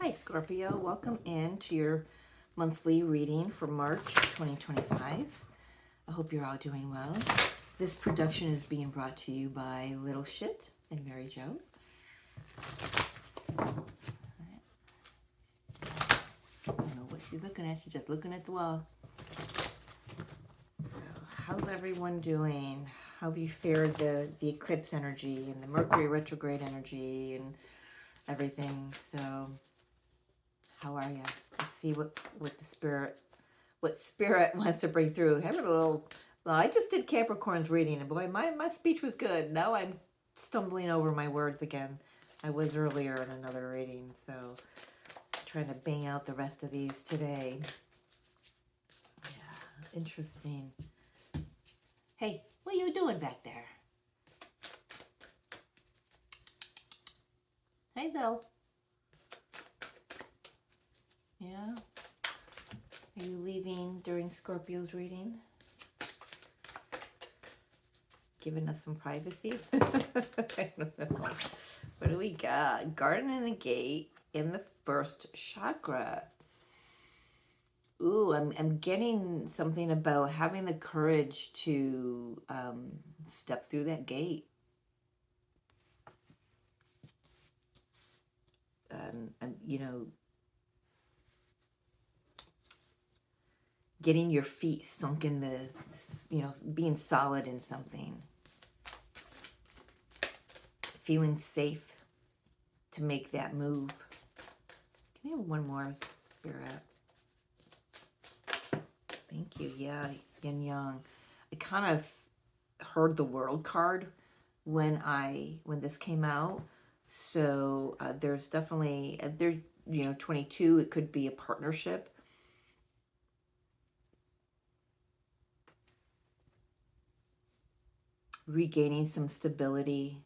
Hi Scorpio, welcome in to your monthly reading for March 2025. I hope you're all doing well. This production is being brought to you by Little Shit and Mary Jo. I don't know what she's looking at, she's just looking at the wall. So, how's everyone doing? How have you fared the eclipse energy and the Mercury retrograde energy and everything? So how are you? Let's see what spirit wants to bring through. Have a little. Well, I just did Capricorn's reading, and boy, my speech was good. Now I'm stumbling over my words again. I was earlier in another reading, so trying to bang out the rest of these today. Yeah, interesting. Hey, what are you doing back there? Hey, Bill. Yeah? Are you leaving during Scorpio's reading? Giving us some privacy? I don't know. What do we got? Garden in the gate in the first chakra. Ooh, I'm getting something about having the courage to step through that gate. You know, getting your feet sunk in the, you know, being solid in something. Feeling safe to make that move. Can I have one more, Spirit? Thank you. Yeah, Yin Yang. I kind of heard the World card when this came out. So there's definitely, 22, it could be a partnership. Regaining some stability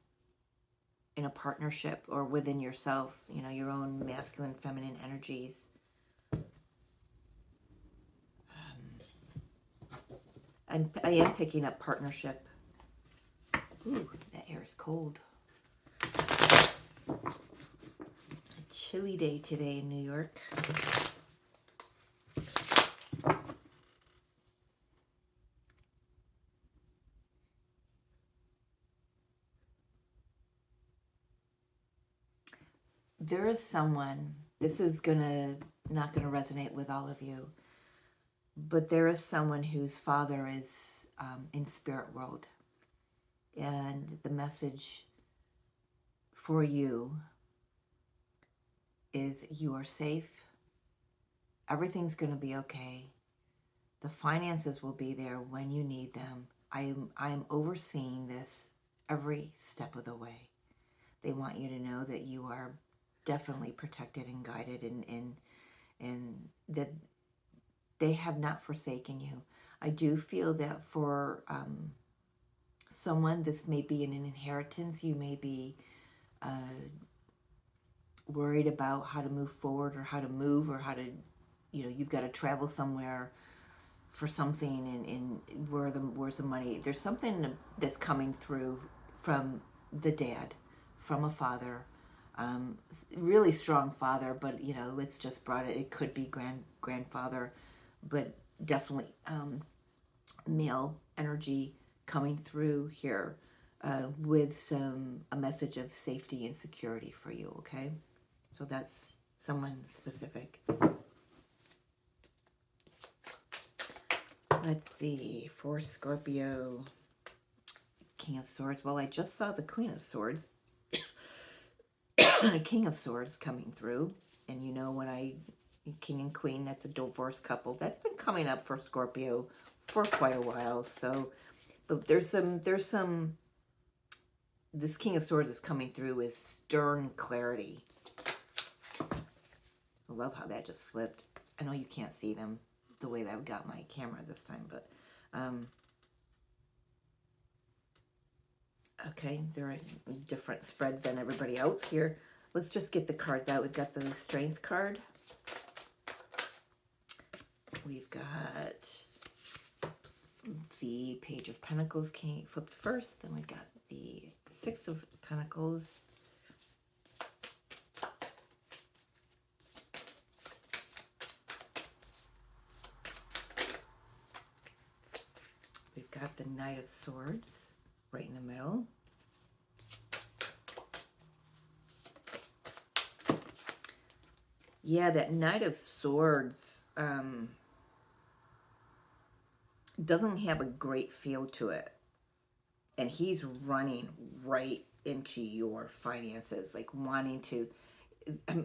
in a partnership or within yourself, you know, your own masculine, feminine energies. I am picking up partnership. Ooh, that air is cold. A chilly day today in New York. There is someone, this is not gonna resonate with all of you, but there is someone whose father is in spirit world. And the message for you is you are safe. Everything's going to be okay. The finances will be there when you need them. I am overseeing this every step of the way. They want you to know that you are definitely protected and guided, and that they have not forsaken you. I do feel that for someone, this may be an inheritance. You may be worried about how to move forward or how to move or how to, you know, you've got to travel somewhere for something, and where's the money. There's something that's coming through from the dad, from a father, really strong father, but you know, let's just it could be grandfather, but definitely male energy coming through here with a message of safety and security for you, okay? So that's someone specific. Let's see, for Scorpio, King of Swords. Well, I just saw the Queen of Swords. The King of Swords coming through. And you know, King and Queen, that's a divorced couple. That's been coming up for Scorpio for quite a while. So, but there's some, this King of Swords is coming through with stern clarity. I love how that just flipped. I know you can't see them the way that I've got my camera this time, but okay, they're a different spread than everybody else here. Let's just get the cards out. We've got the Strength card. We've got the Page of Pentacles flipped first. Then we've got the Six of Pentacles. the Knight of Swords right in the middle. Yeah, that Knight of Swords doesn't have a great feel to it. And he's running right into your finances, like wanting to,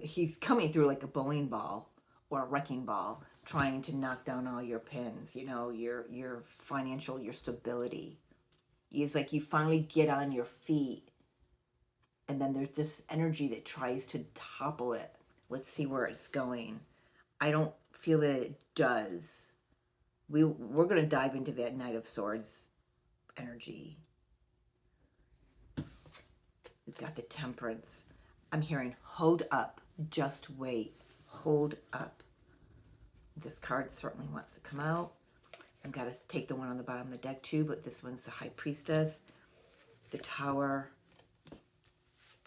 he's coming through like a bowling ball or a wrecking ball, trying to knock down all your pins, you know, your financial, your stability. It's like you finally get on your feet, and then there's this energy that tries to topple it. Let's see where it's going. I don't feel that it does. We're going to dive into that Knight of Swords energy. We've got the Temperance. I'm hearing hold up, just wait, hold up. This card certainly wants to come out. I've got to take the one on the bottom of the deck too, but this one's the High Priestess, the Tower,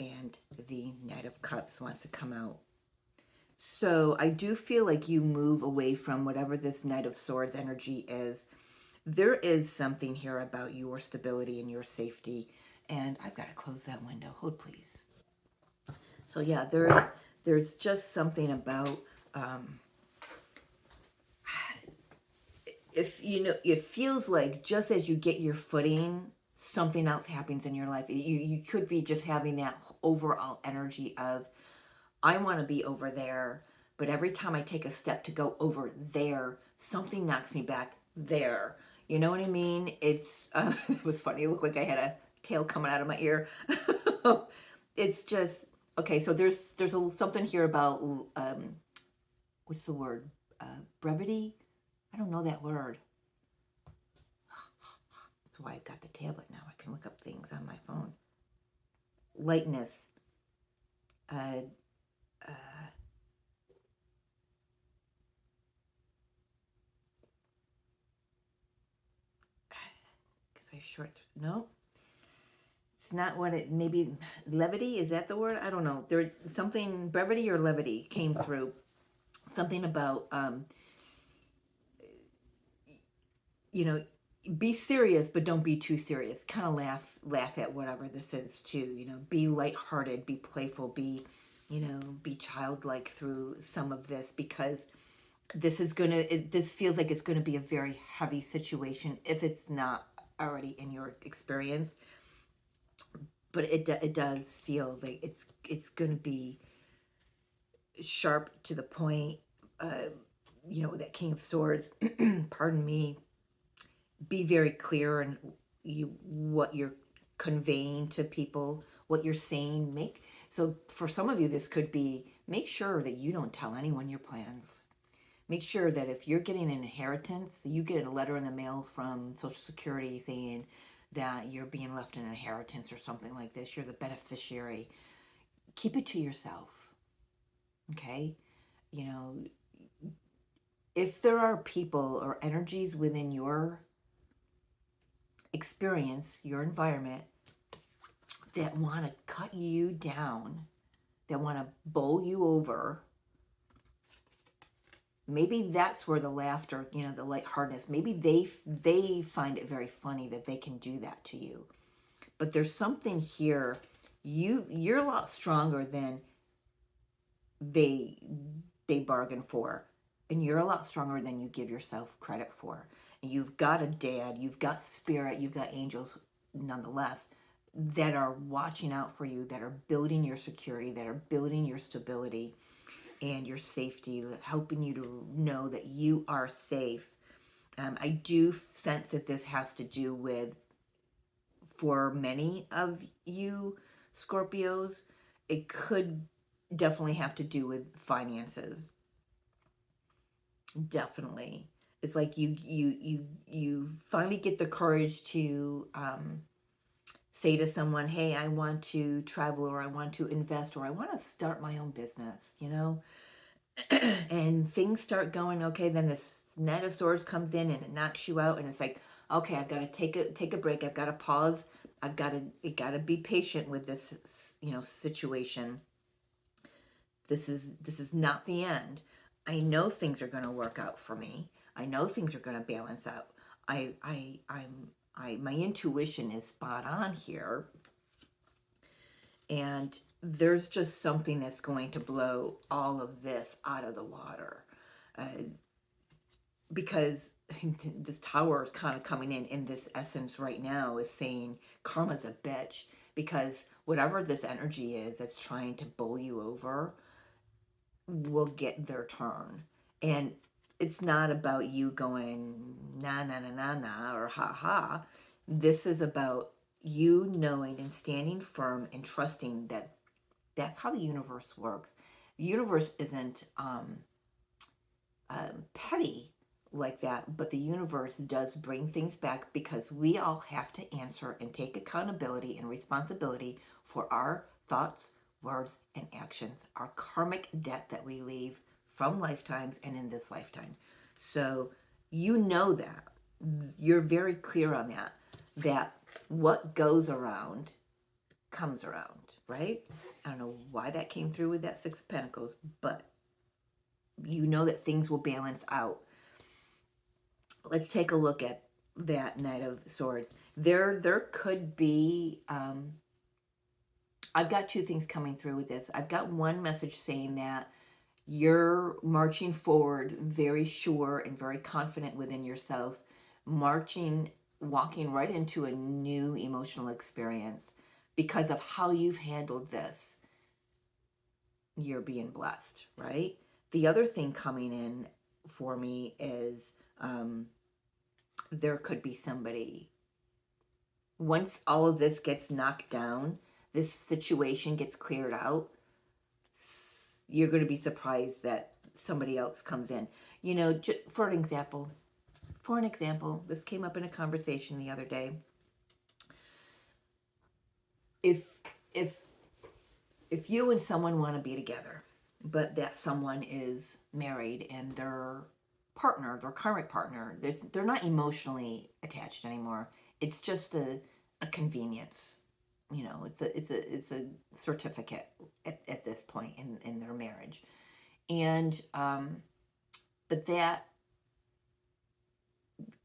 and the Knight of Cups wants to come out. So I do feel like you move away from whatever this Knight of Swords energy is. There is something here about your stability and your safety. And I've got to close that window. Hold, please. So yeah, there's just something about, if you know, it feels like just as you get your footing, something else happens in your life. You could be just having that overall energy of, I want to be over there, but every time I take a step to go over there, something knocks me back there. You know what I mean? It's it was funny. It looked like I had a tail coming out of my ear. It's just okay. So there's something here about what's the word? Brevity. I don't know that word. That's why I've got the tablet now. I can look up things on my phone. Lightness. Because I short. No. It's not what it, maybe levity, is that the word? I don't know. There something, brevity or levity came through. Something about, you know, be serious, but don't be too serious. Kind of laugh at whatever this is too. You know, be lighthearted, be playful, be, you know, be childlike through some of this, because this is gonna, this feels like it's gonna be a very heavy situation if it's not already in your experience. But it does feel like it's going to be sharp to the point. You know, that King of Swords, pardon me, be very clear in what you're conveying to people, what you're saying. So for some of you, this could be, make sure that you don't tell anyone your plans. Make sure that if you're getting an inheritance, you get a letter in the mail from Social Security saying that you're being left an inheritance or something like this, you're the beneficiary, keep it to yourself. Okay? You know, if there are people or energies within your experience, your environment, that want to cut you down, that want to bowl you over, maybe that's where the laughter, you know, the lightheartedness, maybe they find it very funny that they can do that to you. But there's something here, you're a lot stronger than they bargain for. And you're a lot stronger than you give yourself credit for. And you've got a dad, you've got spirit, you've got angels nonetheless that are watching out for you, that are building your security, that are building your stability and your safety, helping you to know that you are safe. I do sense that this has to do with, for many of you Scorpios, it could definitely have to do with finances. Definitely. It's like you finally get the courage to say to someone, hey, I want to travel, or I want to invest, or I want to start my own business, you know? And things start going okay, then this Knight of Swords comes in and it knocks you out, and it's like, okay, I've got to take a break, I've got to pause, I've got to be patient with this, you know, situation. This is not the end. I know things are going to work out for me. I know things are going to balance out. I'm my intuition is spot on here. And there's just something that's going to blow all of this out of the water. Because this tower is kind of coming in this essence right now is saying karma's a bitch, because whatever this energy is that's trying to bowl you over will get their turn. And it's not about you going na na na na na or ha ha. This is about you knowing and standing firm and trusting that that's how the universe works. The universe isn't petty like that, but the universe does bring things back, because we all have to answer and take accountability and responsibility for our thoughts, words, and actions, our karmic debt that we leave from lifetimes and in this lifetime. So you know that. You're very clear on that, that what goes around comes around, right? I don't know why that came through with that Six of Pentacles, but you know that things will balance out. Let's take a look at that Knight of Swords. There could be, I've got two things coming through with this. I've got one message saying that you're marching forward very sure and very confident within yourself, walking right into a new emotional experience because of how you've handled this. You're being blessed, right? The other thing coming in for me is there could be somebody, once all of this gets knocked down, this situation gets cleared out, you're going to be surprised that somebody else comes in. You know, for an example, this came up in a conversation the other day. If you and someone want to be together, but that someone is married and their partner, their karmic partner, they're not emotionally attached anymore. It's just a convenience. You know, it's a certificate at this point in their marriage. And but that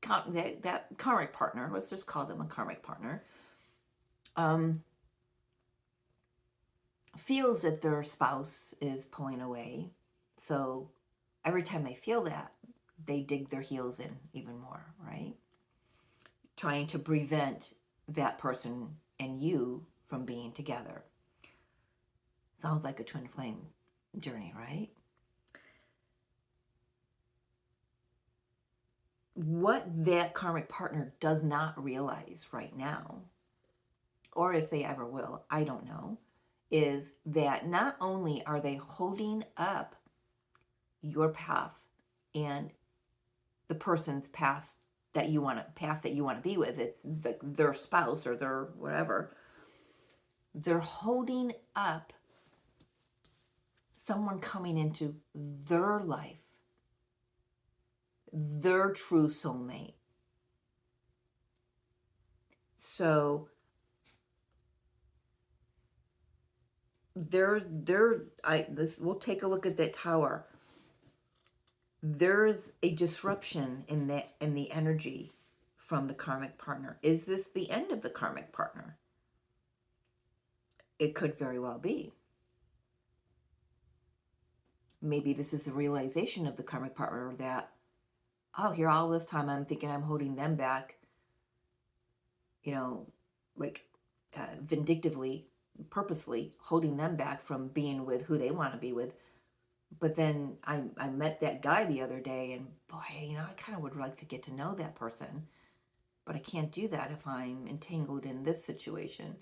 karmic partner, let's just call them a karmic partner, feels that their spouse is pulling away. So every time they feel that, they dig their heels in even more, right? Trying to prevent that person and you from being together. Sounds like a twin flame journey, right? What that karmic partner does not realize right now, or if they ever will, I don't know, is that not only are they holding up your path and the person's path that you want to be with, it's their spouse or their whatever, they're holding up someone coming into their life, their true soulmate. So we'll take a look at that tower. There's a disruption in the energy from the karmic partner. Is this the end of the karmic partner? It could very well be. Maybe this is a realization of the karmic partner that, oh, here all this time I'm thinking I'm holding them back, you know, like vindictively, purposely holding them back from being with who they want to be with. But then I met that guy the other day, and boy, you know, I kind of would like to get to know that person, but I can't do that if I'm entangled in this situation.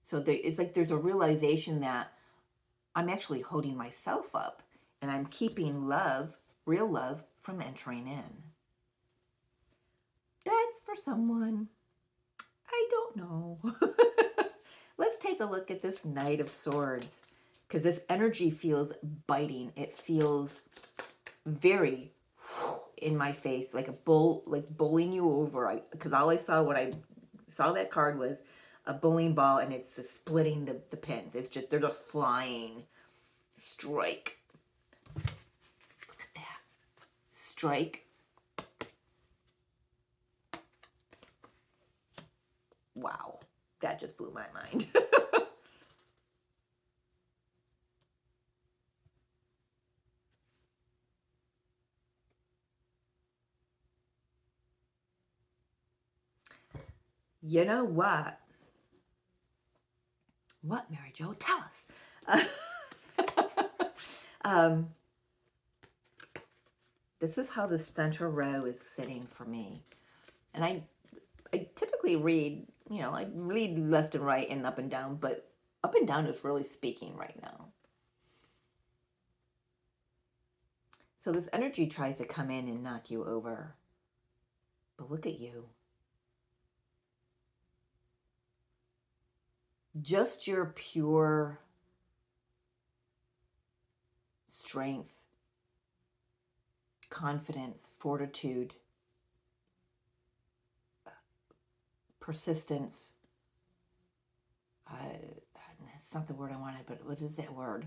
So it's like there's a realization that I'm actually holding myself up, and I'm keeping love, real love, from entering in. That's for someone. I don't know. Let's take a look at this Knight of Swords, because this energy feels biting. It feels very in my face, like a bull, like bowling you over. Because all I saw when I saw that card was a bowling ball, and it's splitting the pins. It's just, they're just flying. Strike. Look at that. Strike. wow, that just blew my mind. You know what? What, Mary Jo? Tell us. This is how the center row is sitting for me. And I typically read, I read left and right and up and down, but up and down is really speaking right now. So this energy tries to come in and knock you over. But look at you. Just your pure strength, confidence, fortitude, persistence. That's not the word I wanted, but what is that word?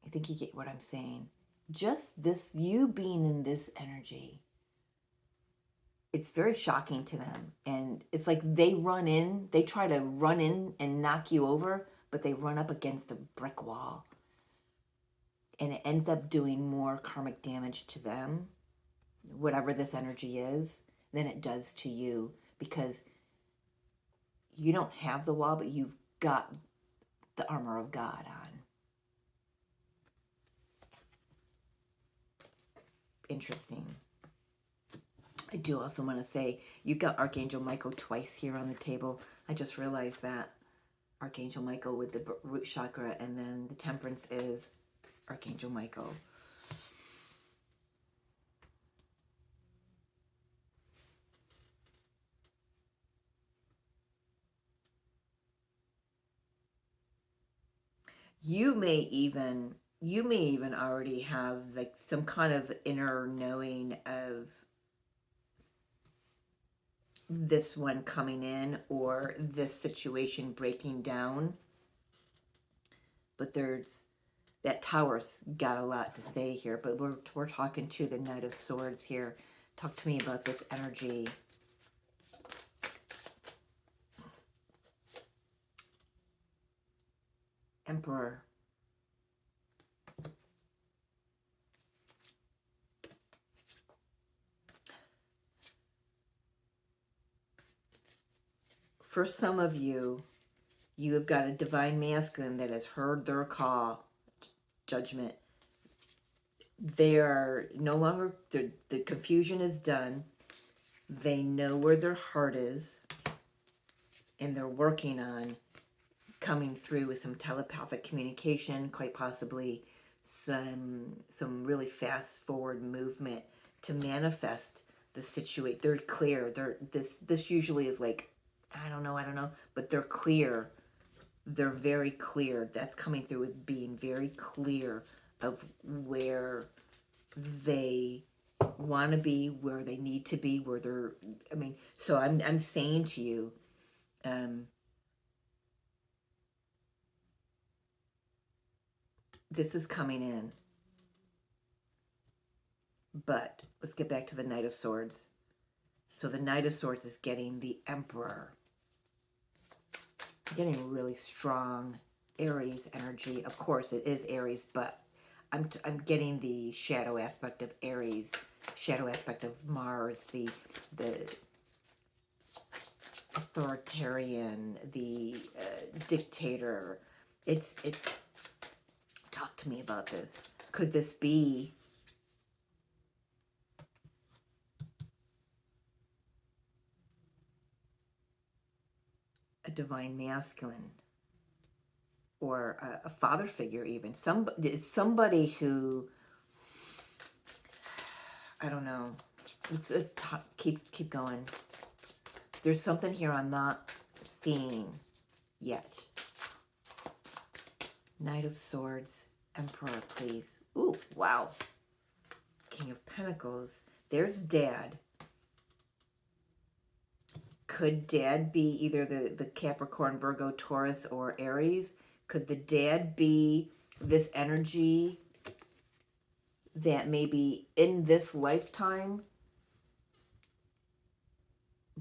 I think you get what I'm saying. Just this, you being in this energy, it's very shocking to them. And it's like they try to run in and knock you over, but they run up against a brick wall. And it ends up doing more karmic damage to them, whatever this energy is, than it does to you, because you don't have the wall, but you've got the armor of God on. Interesting. I do also want to say, you've got Archangel Michael twice here on the table. I just realized that. Archangel Michael with the root chakra, and then the temperance is Archangel Michael. You may even already have like some kind of inner knowing of this one coming in or this situation breaking down. But that Tower's got a lot to say here, but we're talking to the Knight of Swords here. Talk to me about this energy. Emperor. For some of you, you have got a divine masculine that has heard their call, judgment. They are no longer, the confusion is done. They know where their heart is, and they're working on coming through with some telepathic communication, quite possibly some really fast forward movement to manifest the situation. They're clear. This usually is like, I don't know, but they're clear. They're very clear. That's coming through with being very clear of where they want to be, where they need to be, where they're, so I'm saying to you, this is coming in. But let's get back to the Knight of Swords. So the Knight of Swords is getting the Emperor. Getting really strong Aries energy. Of course, it is Aries, but I'm getting the shadow aspect of Aries, shadow aspect of Mars, the authoritarian, the dictator. It's. Talk to me about this. Could this be a divine masculine or a father figure, even somebody who, I don't know. Let's keep going. There's something here I'm not seeing yet. Knight of Swords, Emperor, please. Ooh, wow. King of Pentacles. There's Dad. Could Dad be either the Capricorn, Virgo, Taurus, or Aries? Could the Dad be this energy that maybe in this lifetime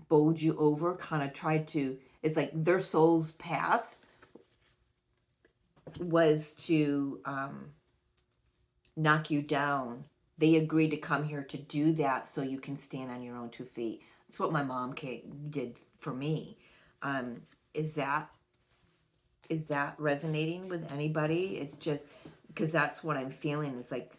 bowled you over, kind of tried to, it's like their soul's path was to knock you down. They agreed to come here to do that so you can stand on your own 2 feet. That's what my mom did for me. Um, is that resonating with anybody? It's just because that's what I'm feeling. It's like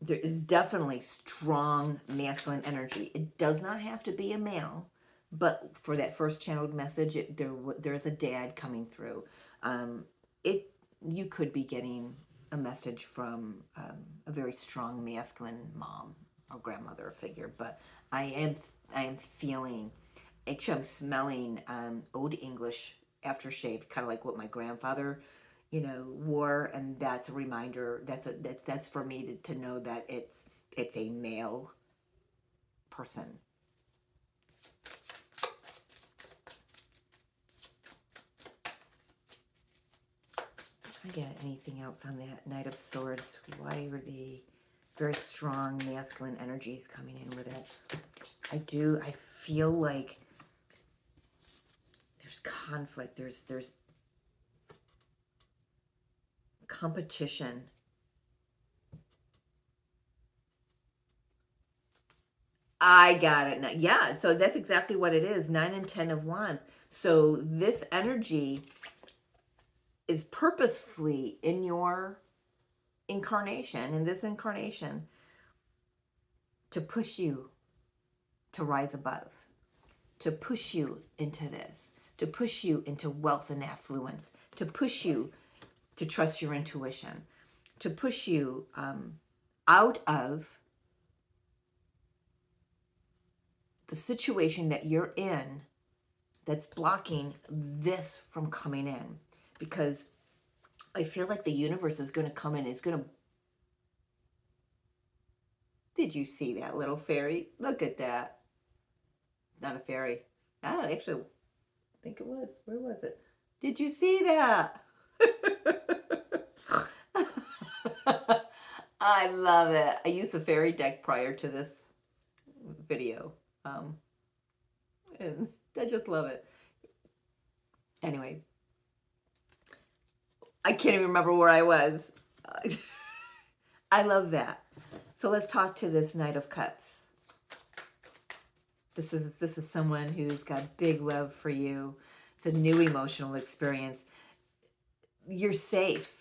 there is definitely strong masculine energy. It does not have to be a male, but for that first channeled message, there's a dad coming through. It You could be getting a message from a very strong masculine mom or grandmother figure, but I am feeling. Actually, I'm smelling Old English aftershave, kind of like what my grandfather, wore, and that's a reminder. That's for me to know that it's a male person. I get anything else on that Knight of Swords? Why are the very strong masculine energies coming in with it? I feel like there's conflict. There's competition. I got it now. Yeah, so that's exactly what it is. 9 and 10 of Wands. So this energy is purposefully in your incarnation, in this incarnation, to push you to rise above, to push you into this, to push you into wealth and affluence, to push you to trust your intuition, to push you out of the situation that you're in that's blocking this from coming in. Because I feel like the universe is going to come in, is going to... Did you see that little fairy? Look at that. Not a fairy. I don't actually think it was. Where was it? Did you see that? I love it. I used the fairy deck prior to this video. And I just love it. Anyway, I can't even remember where I was. I love that. So let's talk to this Knight of Cups. This is someone who's got big love for you. It's a new emotional experience. You're safe.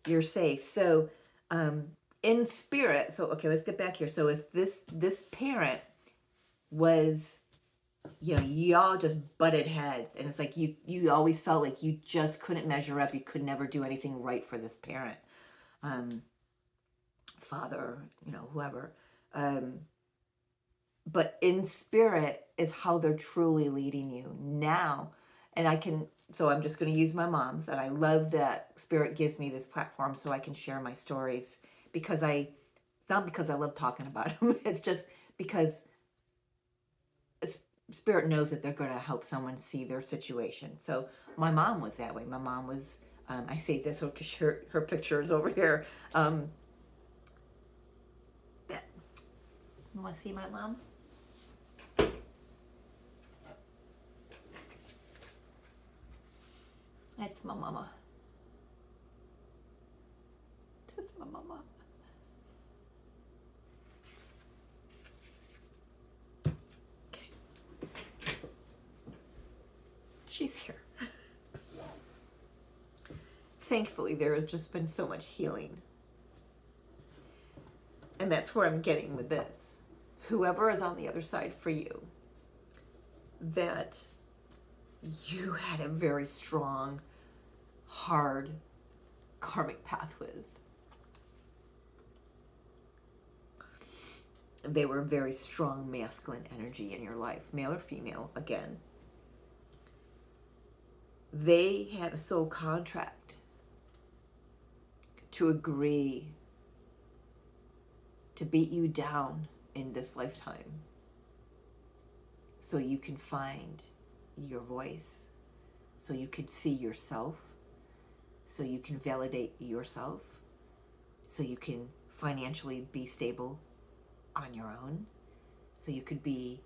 You're safe. So in spirit, so okay, let's get back here. So if this parent was, y'all just butted heads, and it's like you always felt like you just couldn't measure up. You could never do anything right for this parent, father, whoever. But in spirit is how they're truly leading you now. And so I'm just going to use my mom's, and I love that spirit gives me this platform so I can share my stories, because it's not because I love talking about them. It's just because spirit knows that they're going to help someone see their situation. So my mom was that way. My mom was, I say this because her picture is over here. You want to see my mom? That's my mama. That's my mama. Okay. She's here. Thankfully, there has just been so much healing. And that's where I'm getting with this. Whoever is on the other side for you, that you had a very strong, hard, karmic path with. They were a very strong masculine energy in your life, male or female, again. They had a soul contract to agree to beat you down in this lifetime so you can find your voice, so you can see yourself, so you can validate yourself, so you can financially be stable, on your own, so you could be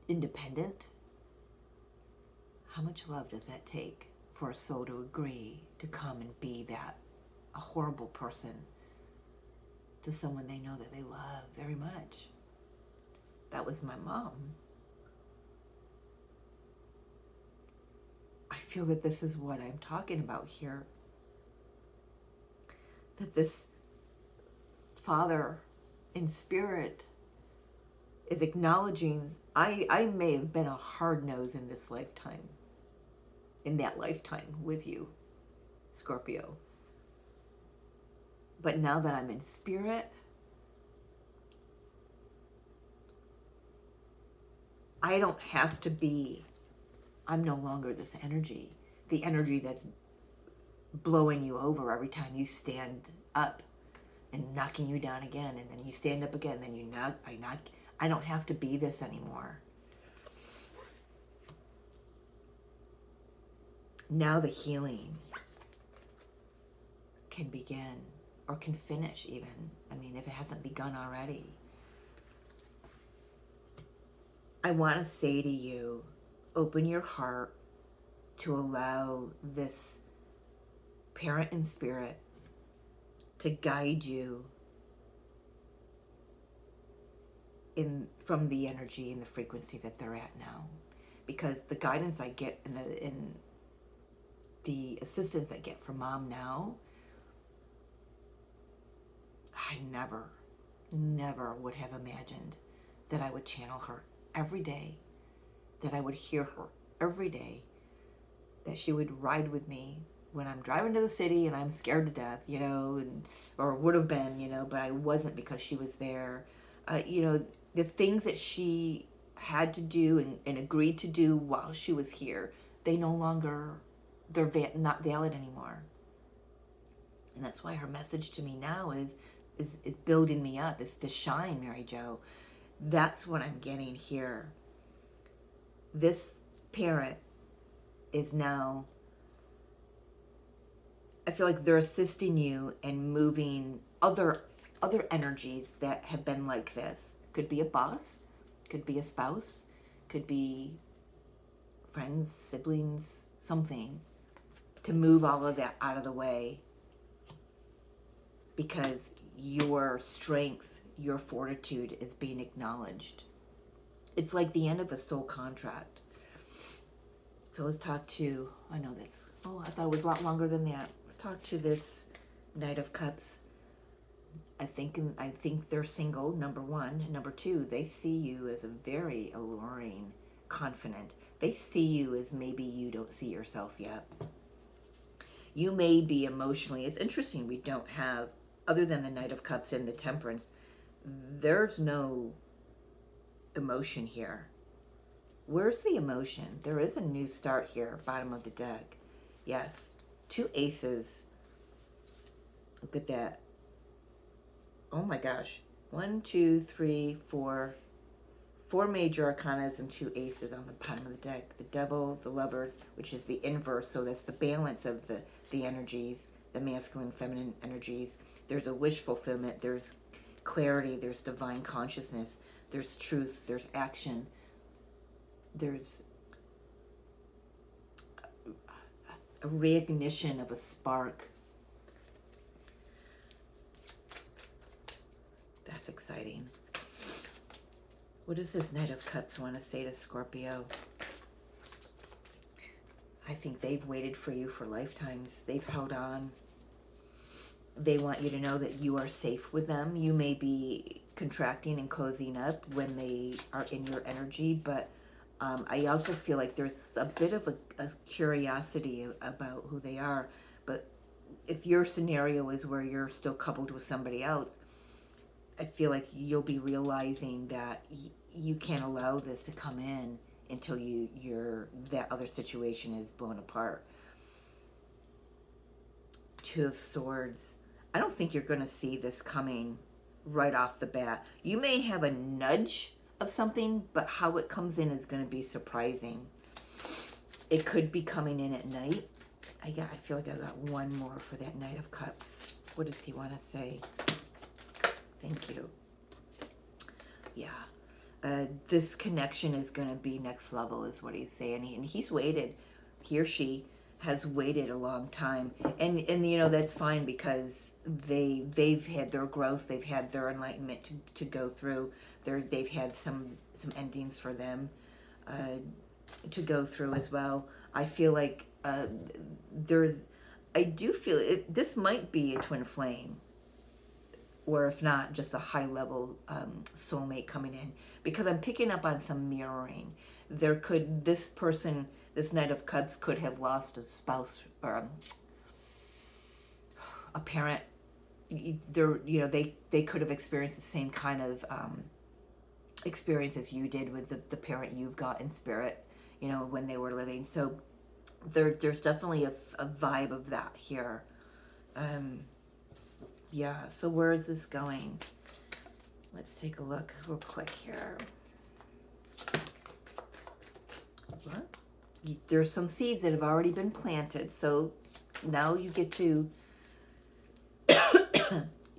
independent. How much love does that take for a soul to agree to come and be that, a horrible person to someone they know that they love very much? That was my mom. I feel that this is what I'm talking about here. That this Father in spirit is acknowledging, I may have been a hard nose in this lifetime, in that lifetime with you, Scorpio. But now that I'm in spirit, I don't have to be, I'm no longer this energy, the energy that's blowing you over every time you stand up and knocking you down again, and then you stand up again, then you knock, I don't have to be this anymore. Now the healing can begin, or can finish even. I mean, if it hasn't begun already. I want to say to you, open your heart to allow this parent in spirit to guide you from the energy and the frequency that they're at now. Because the guidance I get in the assistance I get from Mom now, I never would have imagined that I would channel her every day, that I would hear her every day, that she would ride with me when I'm driving to the city and I'm scared to death, you know, or would have been, you know, but I wasn't because she was there. You know, the things that she had to do and agreed to do while she was here, they no longer, they're not valid anymore. And that's why her message to me now is building me up. It's to shine, Mary Jo. That's what I'm getting here. This parent is now, I feel like they're assisting you in moving other energies that have been like this. Could be a boss, could be a spouse, could be friends, siblings, something, to move all of that out of the way, because your strength, your fortitude is being acknowledged. It's like the end of a soul contract. So let's talk to, I know that's, oh, I thought it was a lot longer than that. Let's talk to this Knight of Cups. I think they're single, number one. Number two, they see you as a very alluring, confident. They see you as maybe you don't see yourself yet. You may be emotionally, it's interesting, we don't have, other than the Knight of Cups and the Temperance, there's no emotion here. Where's the emotion? There is a new start here, bottom of the deck. Yes, 2 aces. Look at that. Oh my gosh. 1, 2, 3, 4. 4 major arcanas and 2 aces on the bottom of the deck. The Devil, the Lovers, which is the inverse, so that's the balance of the energies, the masculine, feminine energies. There's a wish fulfillment, there's clarity, there's divine consciousness, there's truth, there's action, there's a reignition of a spark. That's exciting. What does this Knight of Cups want to say to Scorpio? I think they've waited for you for lifetimes. They've held on. They want you to know that you are safe with them. You may be contracting and closing up when they are in your energy, but I also feel like there's a bit of a curiosity about who they are. But if your scenario is where you're still coupled with somebody else, I feel like you'll be realizing that you can't allow this to come in until that other situation is blown apart. 2 of Swords. I don't think you're going to see this coming right off the bat. You may have a nudge of something, but how it comes in is going to be surprising. It could be coming in at night. I feel like I got one more for that Knight of Cups. What does he want to say? Thank you. Yeah. This connection is going to be next level, is what he's saying. And he's waited. He or she has waited a long time. And you know, that's fine, because they've had their growth, they've had their enlightenment to go through. They've had some endings for them to go through as well. I feel like there's, I do feel it, this might be a twin flame, or if not, just a high level soulmate coming in, because I'm picking up on some mirroring. There could, this person, this Knight of Cups could have lost a spouse or a parent. They could have experienced the same kind of experience as you did with the parent you've got in spirit, when they were living. So there's definitely a vibe of that here. Yeah, so where is this going? Let's take a look real quick here. What? There's some seeds that have already been planted, so now you get to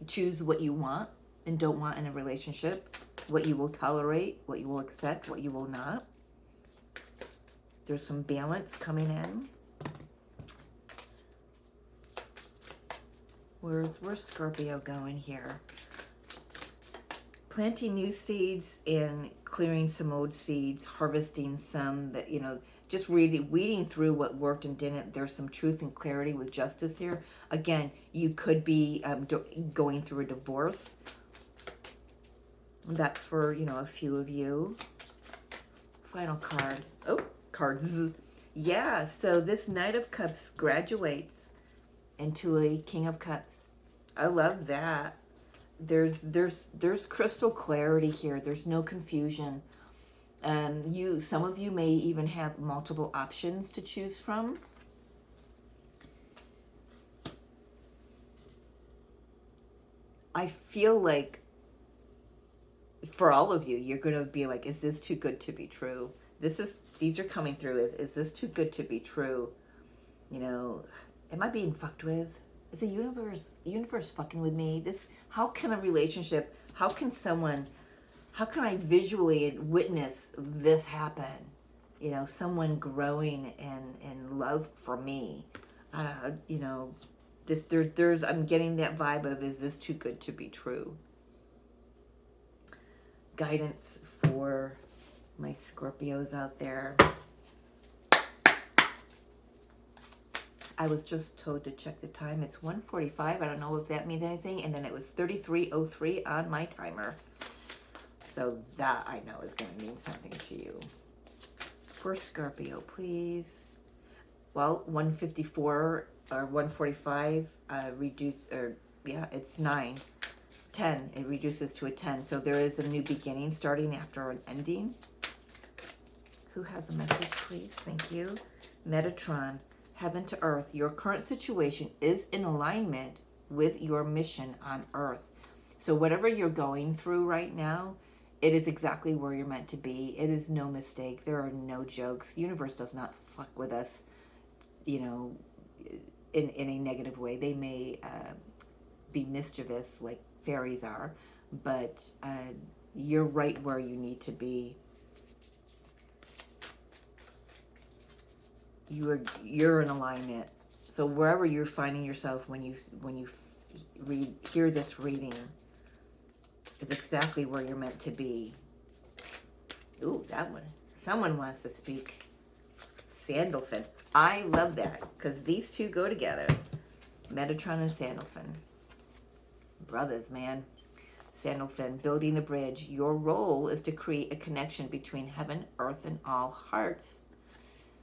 choose what you want and don't want in a relationship, what you will tolerate, what you will accept, what you will not. There's some balance coming in. Where's Scorpio going here? Planting new seeds and clearing some old seeds, harvesting some that, just really weeding through what worked and didn't. There's some truth and clarity with justice here. Again, you could be going through a divorce. That's for, a few of you. Final card. Oh, cards. Yeah, so this Knight of Cups graduates into a King of Cups. I love that. There's crystal clarity here. There's no confusion. Some of you may even have multiple options to choose from. I feel like for all of you, you're going to be like, is this too good to be true? These are coming through. Is this too good to be true? Am I being fucked with? Is the universe fucking with me? How can a relationship, how can I visually witness this happen? Someone growing in love for me. I'm getting that vibe of, is this too good to be true? Guidance for my Scorpios out there. I was just told to check the time. It's 1:45. I don't know if that means anything. And then it was 33:03 on my timer. So that I know is going to mean something to you. For Scorpio, please. Well, 154 or 145 it's 9. 10. It reduces to a 10. So there is a new beginning starting after an ending. Who has a message, please? Thank you. Metatron. Heaven to earth. Your current situation is in alignment with your mission on earth. So whatever you're going through right now, it is exactly where you're meant to be. It is no mistake. There are no jokes. The universe does not fuck with us, in a negative way. They may be mischievous like fairies are, but you're right where you need to be. You're in alignment. So wherever you're finding yourself when you hear this reading, is exactly where you're meant to be. Ooh, that one. Someone wants to speak. Sandalphon. I love that, because these two go together. Metatron and Sandalphon. Brothers, man. Sandalphon, building the bridge. Your role is to create a connection between heaven, earth, and all hearts.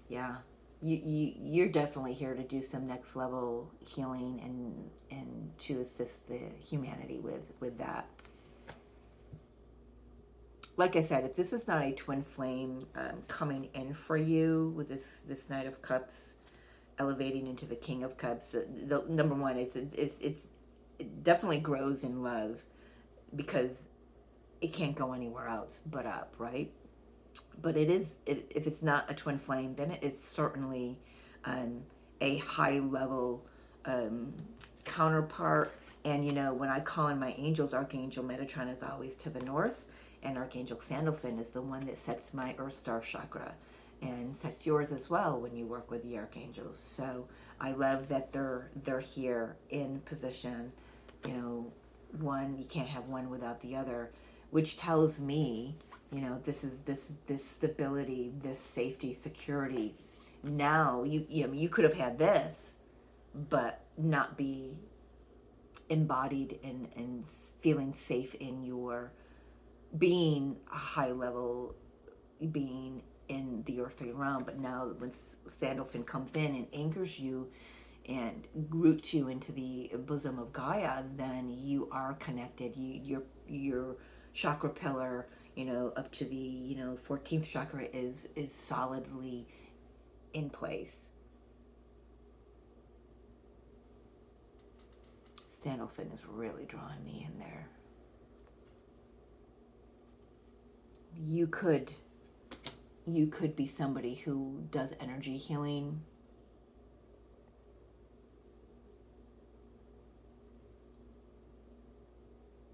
Yeah. You're definitely here to do some next level healing and to assist the humanity with that. Like I said, if this is not a twin flame coming in for you with this Knight of Cups elevating into the King of Cups, the number one is it definitely grows in love, because it can't go anywhere else but up, right? But if it's not a twin flame, then it is certainly a high level counterpart. And when I call in my angels, Archangel Metatron is always to the north, And Archangel Sandalphon is the one that sets my Earth Star chakra and sets yours as well when you work with the archangels. So I love that they're here in position. You know, one, you can't have one without the other, which tells me, you know, this is this stability, this safety, security. Now you could have had this, but not be embodied and feeling safe in your being a high level being in the earthly realm. But now when Sandalphon comes in and anchors you and roots you into the bosom of Gaia, then you are connected. Your chakra pillar, you know, up to the 14th chakra is solidly in place. Sandalphon is really drawing me in there. You could be somebody who does energy healing.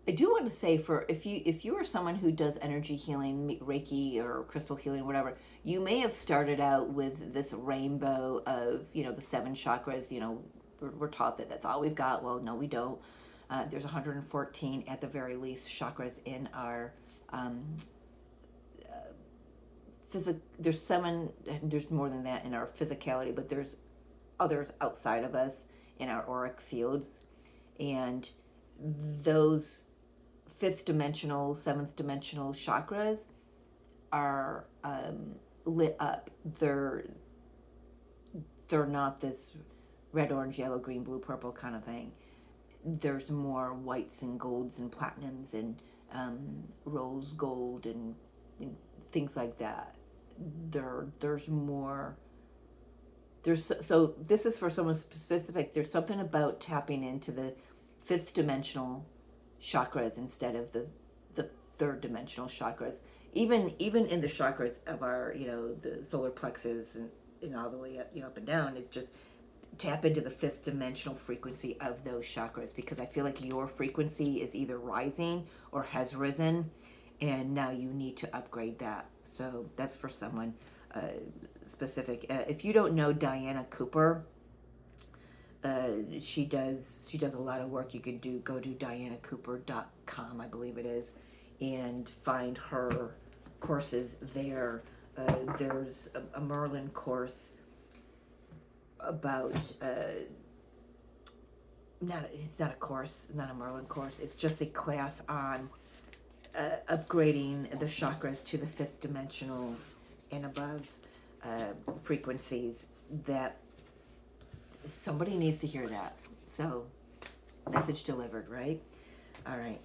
I do want to say, for if you are someone who does energy healing, Reiki or crystal healing, whatever, you may have started out with this rainbow of, you know, the 7 chakras. You know, we're taught that that's all we've got. Well, no, we don't. There's 114 at the very least chakras in our there's 7, there's more than that in our physicality, but there's others outside of us in our auric fields, and those 5th dimensional, 7th dimensional chakras are lit up. They're not this red, orange, yellow, green, blue, purple kind of thing. There's more whites and golds and platinums and rose gold and things like that. There's more. So this is for someone specific. There's something about tapping into the 5th dimensional chakras instead of the 3rd dimensional chakras. Even in the chakras of our, you know, the solar plexus and all the way up, you know, up and down, it's just tap into the 5th dimensional frequency of those chakras, because I feel like your frequency is either rising or has risen, and now you need to upgrade that. So that's for someone specific. If you don't know Diana Cooper, she does a lot of work. You could go to dianacooper.com, I believe it is, and find her courses there. There's a Merlin course about it's not a course, not a Merlin course. It's just a class on upgrading the chakras to the 5th dimensional and above frequencies. That somebody needs to hear that. So, message delivered, right? All right,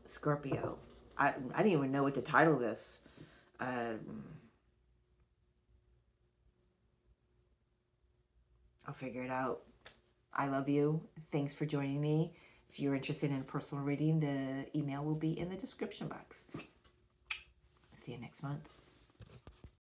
Scorpio. I didn't even know what to title this. I'll figure it out. I love you. Thanks for joining me. If you're interested in a personal reading, the email will be in the description box. See you next month.